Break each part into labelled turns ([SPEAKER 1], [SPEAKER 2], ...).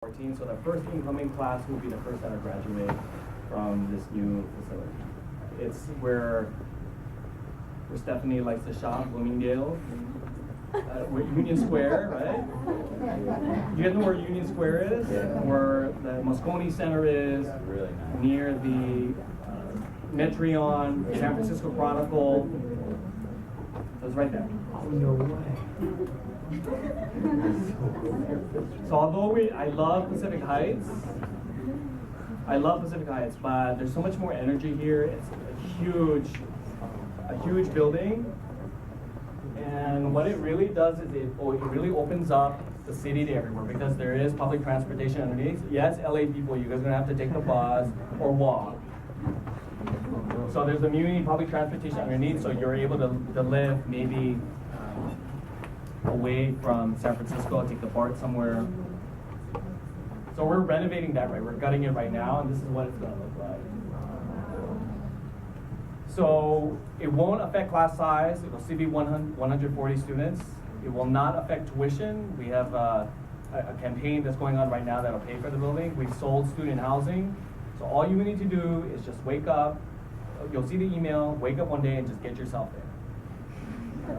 [SPEAKER 1] 14, so the first incoming class will be the first that are graduate from this new facility. It's where Stephanie likes to shop, Bloomingdale, Union Square, right? You guys know where Union Square is?
[SPEAKER 2] Yeah.
[SPEAKER 1] Where the Moscone Center is,
[SPEAKER 2] Really nice.
[SPEAKER 1] near the Metreon, San Francisco Chronicle. So it's right there.
[SPEAKER 2] No way.
[SPEAKER 1] So although I love Pacific Heights, but there's so much more energy here. It's a huge building, and what it really does is it really opens up the city to everywhere because there is public transportation underneath. Yes, LA people, you guys are gonna have to take the bus or walk. So there's a community public transportation underneath, so you're able to live maybe away from San Francisco, take the BART somewhere. So we're renovating that, right? We're gutting it right now, and this is what it's gonna look like. So it won't affect class size. It'll still be 140 students. It will not affect tuition. We have a campaign that's going on right now that'll pay for the building. We've sold student housing. So all you need to do is just wake up. You'll see the email, wake up one day and just get yourself there.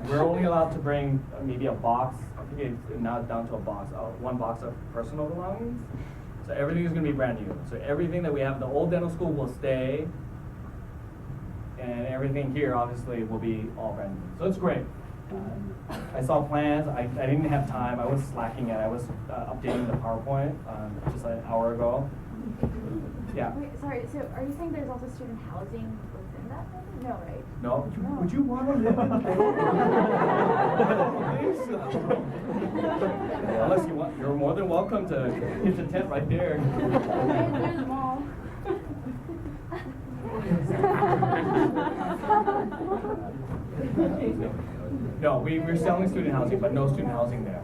[SPEAKER 1] We're only allowed to bring maybe a box. I think it's now down to a box, one box of personal belongings. So everything is going to be brand new. So everything that we have in the old dental school will stay, and everything here obviously will be all brand new. So it's great. I saw plans. I didn't have time. I was slacking it. I was updating the PowerPoint just like an hour ago. Yeah.
[SPEAKER 3] Wait, sorry, so are you saying there's also student housing within that building? No, right?
[SPEAKER 1] No? Would you want to live in Unless you want, you're more than welcome to hit the tent right there.
[SPEAKER 3] There's a mall.
[SPEAKER 1] No, we're selling student housing, but no student housing there.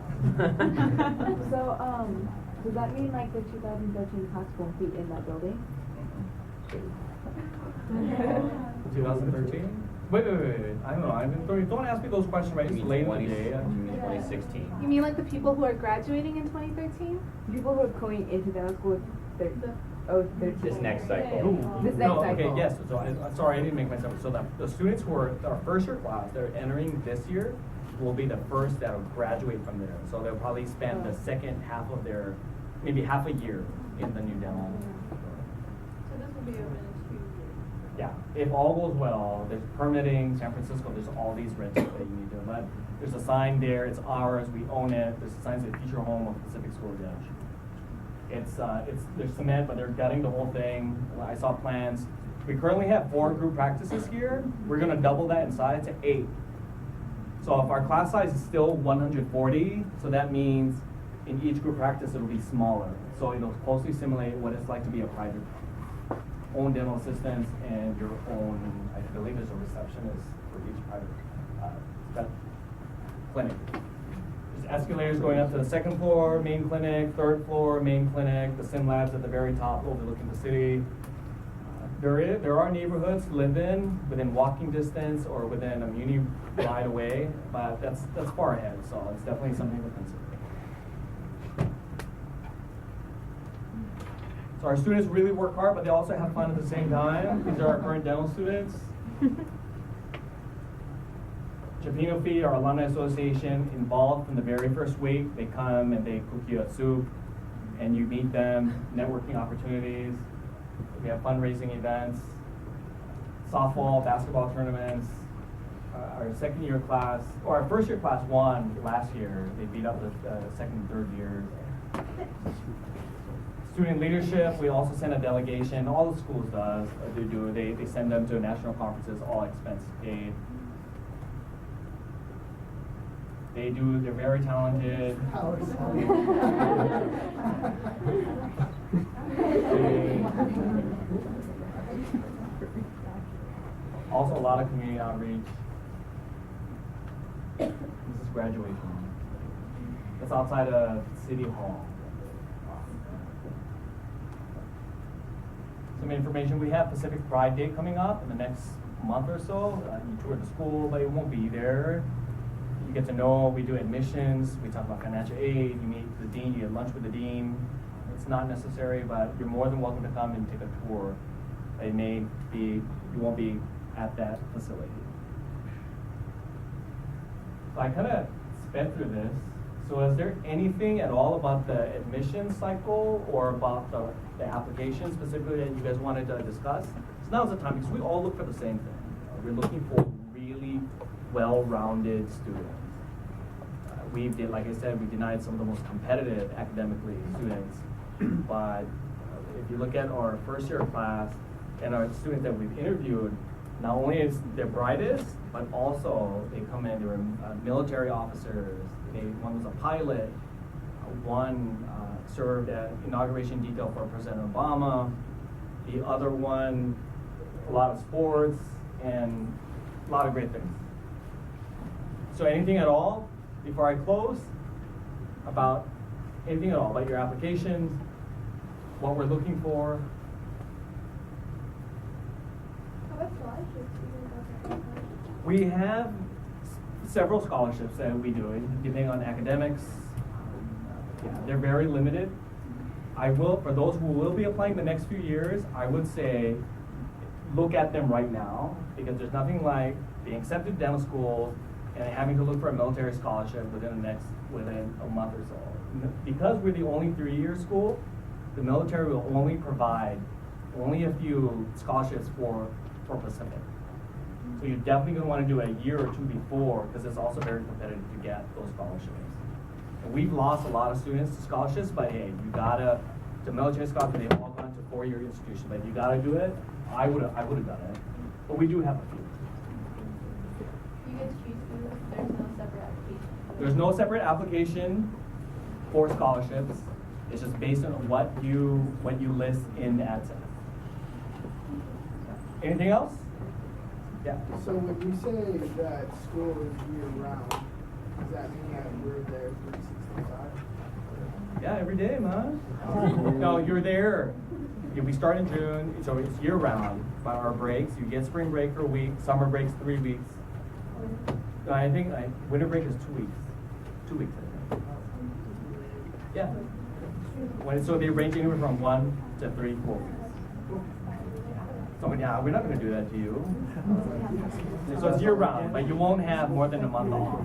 [SPEAKER 4] So, does that mean like the 2013 class won't be in that building?
[SPEAKER 1] 2013? Wait. I don't know. Don't ask me those questions right. It's late in the day.
[SPEAKER 2] 2016.
[SPEAKER 3] You mean like the people who are graduating in 2013?
[SPEAKER 4] People who are going into dental school, 13.
[SPEAKER 2] This next cycle.
[SPEAKER 1] Ooh.
[SPEAKER 4] This next
[SPEAKER 1] No,
[SPEAKER 4] cycle.
[SPEAKER 1] okay, yes. So I'm sorry, I didn't make myself. So the students who are our first year class, they're entering this year, will be the first that will graduate from there. So they'll probably spend the second half of their, maybe half a year in the new dental.
[SPEAKER 3] So this will be open in 2 years.
[SPEAKER 1] Yeah, if all goes well, there's permitting, San Francisco, there's all these registers that you need to, but there's a sign there, it's ours, we own it, there's a sign that says future home of Pacific School Judge. There's cement, but they're gutting the whole thing. I saw plans. We currently have 4 group practices here. We're gonna double that in size to 8. So if our class size is still 140, so that means in each group practice it'll be smaller. So it'll closely simulate what it's like to be a private own dental assistants and your own, I believe there's a receptionist for each private clinic. There's escalators going up to the 2nd floor, main clinic, 3rd floor, main clinic, the sim labs at the very top overlooking the city. There are neighborhoods to live in within walking distance or within a muni ride away, but that's far ahead, so it's definitely something to consider. So our students really work hard, but they also have fun at the same time. These are our current dental students. Chapino Phi, our alumni association, involved from the very first week. They come and they cook you a soup, and you meet them, networking opportunities. We have fundraising events, softball, basketball tournaments. Our second year class, or our first year class won last year. They beat up the second and third years. Student leadership, we also send a delegation. All the schools does. They send them to national conferences, all expense paid. They're very talented. Also a lot of community outreach. This is graduation. That's outside of City Hall. Some information, we have Pacific Pride Day coming up in the next month or so. You tour the school, but it won't be there. You get to know, we do admissions, we talk about financial aid, you meet the dean, you get lunch with the dean. it's not necessary, but you're more than welcome to come and take a tour. You won't be at that facility. So I kind of sped through this. So is there anything at all about the admission cycle or about the application specifically that you guys wanted to discuss? So now's the time, because we all look for the same thing. We're looking for really well-rounded students. Like I said, we denied some of the most competitive academically students. But if you look at our first year class and our students that we've interviewed, not only is they're brightest, but also they come in, they were military officers. One was a pilot, one served at inauguration detail for President Obama, the other one, a lot of sports, and a lot of great things. So anything at all, before I close, about anything at all, about your applications, what we're looking for?
[SPEAKER 3] How about scholarships?
[SPEAKER 1] We have several scholarships that we do, depending on academics. Yeah, they're very limited. For those who will be applying the next few years, I would say look at them right now, because there's nothing like being accepted to dental school and having to look for a military scholarship within a month or so. Because we're the only 3-year school, the military will only provide a few scholarships for Pacific. So you're definitely going to want to do a year or two before, because it's also very competitive to get those scholarships. And we've lost a lot of students to scholarships, but hey, the military scholarship, they've all gone to 4-year institutions, but if you gotta do it, I would have done it. But we do have a few.
[SPEAKER 3] You get to choose who, there's no separate application.
[SPEAKER 1] There's no separate application for scholarships. It's just based on what you list in the ad set. Anything else? Yeah.
[SPEAKER 5] So when you say that school is year-round, does that mean that we're there 365?
[SPEAKER 1] Yeah, every day, man. No, you're there. We start in June, so it's year-round. By our breaks, you get spring break for a week, summer break's 3 weeks. I think winter break is 2 weeks. 2 weeks, I think. Yeah. So they range anywhere from 1 to 3, 4 weeks. So yeah, we're not going to do that to you. So it's year-round, but you won't have more than a month off.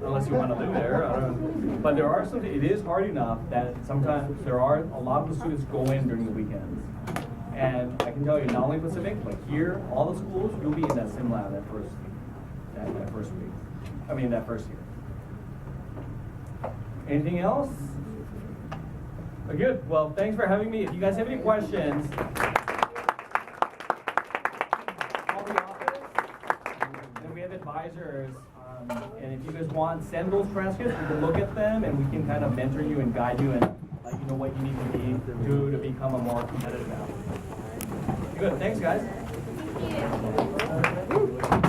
[SPEAKER 1] Unless you want to live there. But there are some, it is hard enough that sometimes a lot of the students go in during the weekends. And I can tell you, not only Pacific, but here, all the schools, you'll be in that sim lab that first week. That first year. Anything else? Good. Well, thanks for having me. If you guys have any questions, call the office. And we have advisors. And if you guys want, send those transcripts. We can look at them, and we can kind of mentor you and guide you and let you know what you need to do to become a more competitive athlete. Good. Thank you. Thanks, guys.
[SPEAKER 3] Thank you.